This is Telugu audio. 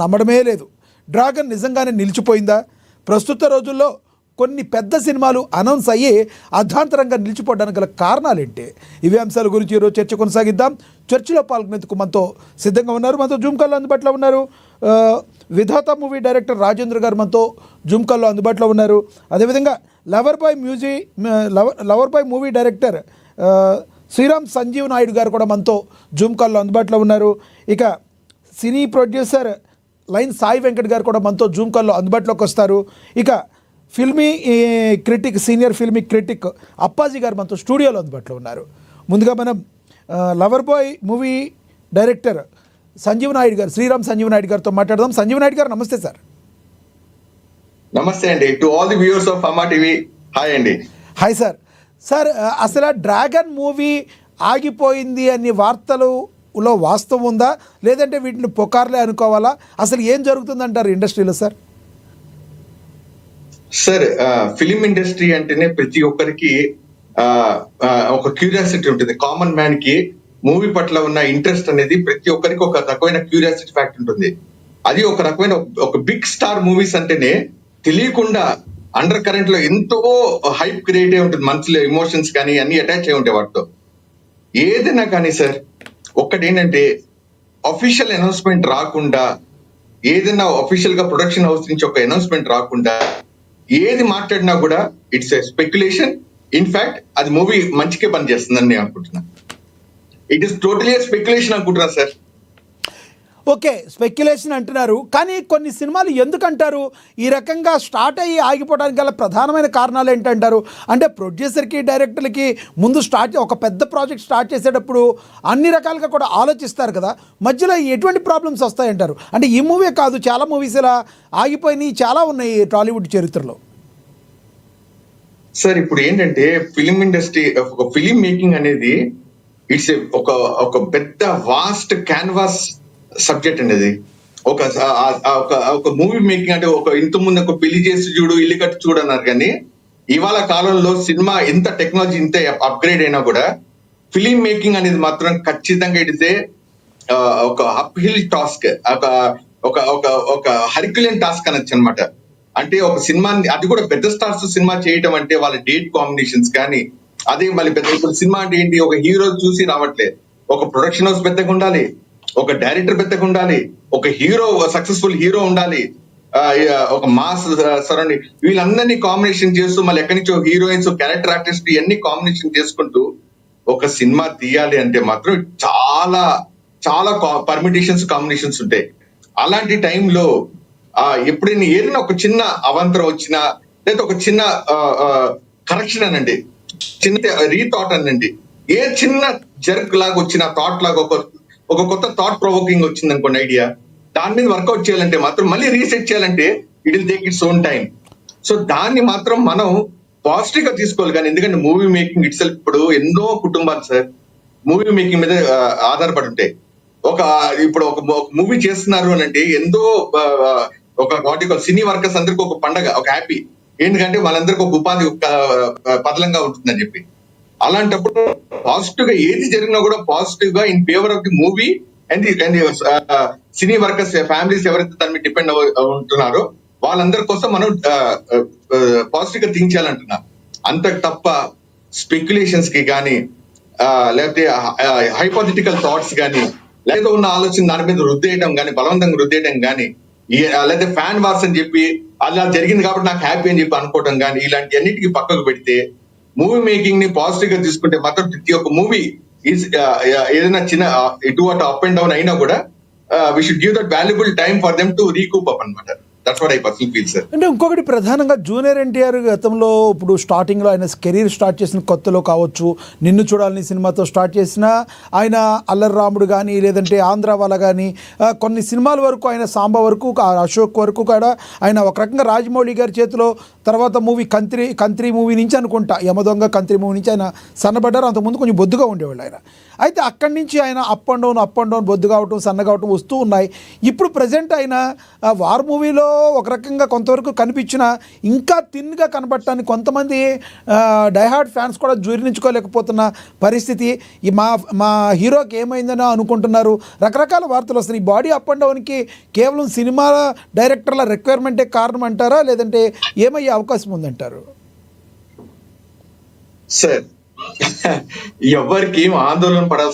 నమ్మడమే లేదు. డ్రాగన్ నిజంగానే నిలిచిపోయిందా? ప్రస్తుత రోజుల్లో కొన్ని పెద్ద సినిమాలు అనౌన్స్ అయ్యి అర్ధాంతరంగా నిలిచిపోవడానికి గల కారణాలేంటి? ఇవే అంశాల గురించి ఈరోజు చర్చ కొనసాగిద్దాం. చర్చలో పాల్గొనేందుకు మనతో సిద్ధంగా ఉన్నారు, మనతో జూమ్ కాల్లో అందుబాటులో ఉన్నారు. విధాత మూవీ డైరెక్టర్ రాజేంద్ర గారు మనతో జూమ్ కాల్లో అందుబాటులో ఉన్నారు. అదేవిధంగా lover boy movie director Sriram Sanjeev Naidu garu కూడా మనతో జూమ్ కాల్లో అందుబాటులో ఉన్నారు. ఇక cine producer line Sai Venkat garu కూడా మనతో జూమ్ కాల్లో అందుబాటులోకి వస్తారు. ఇక సీనియర్ ఫిల్మీ క్రిటిక్ అప్పాజీ గారు మనతో స్టూడియోలో అందుబాటులో ఉన్నారు. ముందుగా మనం lover boy movie director Sanjeev Naidu garu, Sriram Sanjeev Naidu గారితో మాట్లాడదాం. సంజీవ్ నాయుడు గారు నమస్తే సార్. నమస్తే అండి. To all the viewers of అమ్మా టీవీ, హాయ్ అండి. Hi sir. సార్, అసలు డ్రాగన్ మూవీ ఆగిపోయింది అనే వార్తలలో వాస్తవం ఉందా, లేదంటే వీటిని పుకార్లే అనుకోవాలా? అసలు ఏం జరుగుతుందంటారు ఇండస్ట్రీలో సార్? సార్, ఫిలిం ఇండస్ట్రీ అంటేనే ప్రతి ఒక్కరికి ఒక క్యూరియాసిటీ ఉంటుంది. కామన్ మ్యాన్ కి మూవీ పట్ల ఉన్న ఇంట్రెస్ట్ అనేది ప్రతి ఒక్కరికి ఒక రకమైన క్యూరియాసిటీ ఫ్యాక్ట్ ఉంటుంది. అది ఒక రకమైన ఒక బిగ్ స్టార్ మూవీస్ అంటేనే తెలియకుండా అండర్ కరెంట్ లో ఎంతో హైప్ క్రియేట్ అయి ఉంటుంది. మనసులో ఎమోషన్స్ కానీ అన్ని అటాచ్ అయి ఉంటాయి వాటితో. ఏదైనా కానీ సార్, ఒక్కటి ఏంటంటే అఫీషియల్ అనౌన్స్మెంట్ రాకుండా, ఏదైనా అఫీషియల్ గా ప్రొడక్షన్ హౌస్ నుంచి ఒక అనౌన్స్మెంట్ రాకుండా ఏది మాట్లాడినా కూడా ఇట్స్ ఎ స్పెక్యులేషన్. ఇన్ఫాక్ట్ అది మూవీ మంచికే పని చేస్తుందని నేను అనుకుంటున్నా. ఇట్ ఈస్ టోటలీ స్పెక్యులేషన్ అనుకుంటున్నా సార్. ఓకే, స్పెక్యులేషన్ అంటున్నారు, కానీ కొన్ని సినిమాలు ఎందుకంటారు ఈ రకంగా స్టార్ట్ అయ్యి ఆగిపోవడానికి గల ప్రధానమైన కారణాలు ఏంటంటారు? అంటే ప్రొడ్యూసర్కి, డైరెక్టర్లకి ముందు ఒక పెద్ద ప్రాజెక్ట్ స్టార్ట్ చేసేటప్పుడు అన్ని రకాలుగా కూడా ఆలోచిస్తారు కదా, మధ్యలో ఎటువంటి ప్రాబ్లమ్స్ వస్తాయంటారు? అంటే ఈ మూవీ కాదు, చాలా మూవీస్ ఇలా ఆగిపోయినాయి, చాలా ఉన్నాయి టాలీవుడ్ చరిత్రలో. సార్, ఇప్పుడు ఏంటంటే ఫిలిం ఇండస్ట్రీ, ఒక ఫిలిం మేకింగ్ అనేది ఇట్స్ ఒక పెద్ద వాస్ట్ క్యాన్వాస్ సబ్జెక్ట్ అనేది. ఒక మూవీ మేకింగ్ అంటే ఇంత ముందు ఒక పెళ్లి చేసి చూడు, ఇల్లు కట్టి చూడు అన్నారు. కానీ ఇవాళ కాలంలో సినిమా ఎంత టెక్నాలజీ ఇంత అప్గ్రేడ్ అయినా కూడా ఫిలిం మేకింగ్ అనేది మాత్రం ఖచ్చితంగా ఇడితే ఒక అప్ హిల్ టాస్క్, ఒక హర్క్యులియన్ టాస్క్ అనొచ్చు అనమాట. అంటే ఒక సినిమా, అది కూడా పెద్ద స్టార్స్ సినిమా చేయటం అంటే వాళ్ళ డేట్ కాంబినేషన్స్ కానీ, అదే మళ్ళీ పెద్ద, ఇప్పుడు సినిమా అంటే ఏంటి, ఒక హీరో చూసి రావట్లేదు. ఒక ప్రొడక్షన్ హౌస్ పెద్దగా ఉండాలి, ఒక డైరెక్టర్ పెద్దగా ఉండాలి, ఒక హీరో, సక్సెస్ఫుల్ హీరో ఉండాలి, ఒక మాస్ సరౌండింగ్, వీళ్ళందరినీ కాంబినేషన్ చేస్తూ మళ్ళీ ఎక్కడి నుంచో హీరోయిన్స్, క్యారెక్టర్ ఆర్టిస్ట్ ఇవన్నీ కాంబినేషన్ చేసుకుంటూ ఒక సినిమా తీయాలి అంటే మాత్రం చాలా చాలా పర్మిటేషన్స్, కాంబినేషన్స్ ఉంటాయి. అలాంటి టైంలో ఎప్పుడైనా ఏదైనా ఒక చిన్న అవాంతరం వచ్చినా, లేదా ఒక చిన్న కరెక్షన్ అనండి, చిన్న రీథాట్ అనండి, ఏ చిన్న జర్క్ లాగా వచ్చిన థాట్ లాగా ఒక కొత్త థాట్ ప్రొవోకింగ్ వచ్చింది అనుకోండి, ఐడియా, దాని మీద వర్కౌట్ చేయాలంటే మాత్రం, మళ్ళీ రీసెట్ చేయాలంటే it will take its own time. So దాన్ని మాత్రం మనం పాజిటివ్ గా తీసుకోవాలి. కానీ ఎందుకంటే మూవీ మేకింగ్ ఇట్ సెల్ఫ్, ఇప్పుడు ఎన్నో కుటుంబాలు సార్ మూవీ మేకింగ్ మీద ఆధారపడి ఉంటాయి. ఇప్పుడు ఒక మూవీ చేస్తున్నారు అని అంటే ఎంతో ఒక సినీ వర్కర్స్ అందరికి ఒక పండగ, ఒక హ్యాపీ. ఎందుకంటే వాళ్ళందరికీ ఒక ఉపాధి పదలంగా ఉంటుందని చెప్పి. అలాంటప్పుడు పాజిటివ్ గా ఏది జరిగినా కూడా పాజిటివ్ గా in favour of the movie and cine workers families ఎవరైతే దాని మీద డిపెండ్ ఉంటున్నారో వాళ్ళందరి కోసం మనం పాజిటివ్ గా థింక్ చేయాలంటున్నా. అంత తప్ప స్పెక్యులేషన్స్ కి కానీ, లేకపోతే హైపోథెటికల్ థాట్స్ కానీ, లేదా ఉన్న ఆలోచన దాని మీద రుద్దేయడం కానీ, బలవంతంగా రుద్దేయడం కానీ, లేదా ఫ్యాన్ వార్స్ అని చెప్పి అలా జరిగింది కాబట్టి నాకు హ్యాపీ అని చెప్పి అనుకోవడం కానీ, ఇలాంటి అన్నిటికీ పక్కకు పెడితే మూవీ మేకింగ్ ని పాజిటివ్ గా తీసుకుంటే మాత్రం ప్రతి ఒక్క మూవీ ఏదైనా చిన్న ఇటు అటు అప్ అండ్ డౌన్ అయినా కూడా we should give that valuable time for them to recoup up అన్నమాట. That's what I personally feel sir. అంటే ఇంకొకటి ప్రధానంగా జూనియర్ ఎన్టీఆర్ గతంలో, ఇప్పుడు స్టార్టింగ్లో ఆయన కెరీర్ స్టార్ట్ చేసిన కొత్తలో కావచ్చు, నిన్ను చూడాలని సినిమాతో స్టార్ట్ చేసిన ఆయన అల్లరి రాముడు కానీ, లేదంటే ఆంధ్ర వాళ్ళ కానీ, కొన్ని సినిమాల వరకు ఆయన సాంబా వరకు, అశోక్ వరకు కూడా ఆయన ఒక రకంగా రాజమౌళి గారి చేతిలో, తర్వాత మూవీ కంత్రి మూవీ నుంచి అనుకుంటా, యమదొంగ కంత్రి మూవీ నుంచి ఆయన సన్నబడ్డారు. అంతకుముందు కొంచెం బొద్దుగా ఉండేవాళ్ళు ఆయన. అయితే అక్కడి నుంచి ఆయన అప్ అండ్ డౌన్ బొద్దు కావటం, సన్న కావటం వస్తూ ఉన్నాయి. ఇప్పుడు ప్రజెంట్ ఆయన వార్ మూవీలో ఒక రకంగా కొంతవరకు కనిపించిన ఇంకా థిన్గా కనబడటానికి కొంతమంది డైహార్డ్ ఫ్యాన్స్ కూడా జీర్ణించుకోలేకపోతున్న పరిస్థితి. ఈ మా హీరోకి ఏమైందని అనుకుంటున్నారు, రకరకాల వార్తలు వస్తున్నాయి. ఈ బాడీ అప్ అండ్ డౌన్కి కేవలం సినిమా డైరెక్టర్ల రిక్వైర్మెంటే కారణం అంటారా, లేదంటే ఏమయ్యే అవకాశం ఉందంటారు? సార్, ఎవరికి ఏం ఆందోళన పడాల్సిన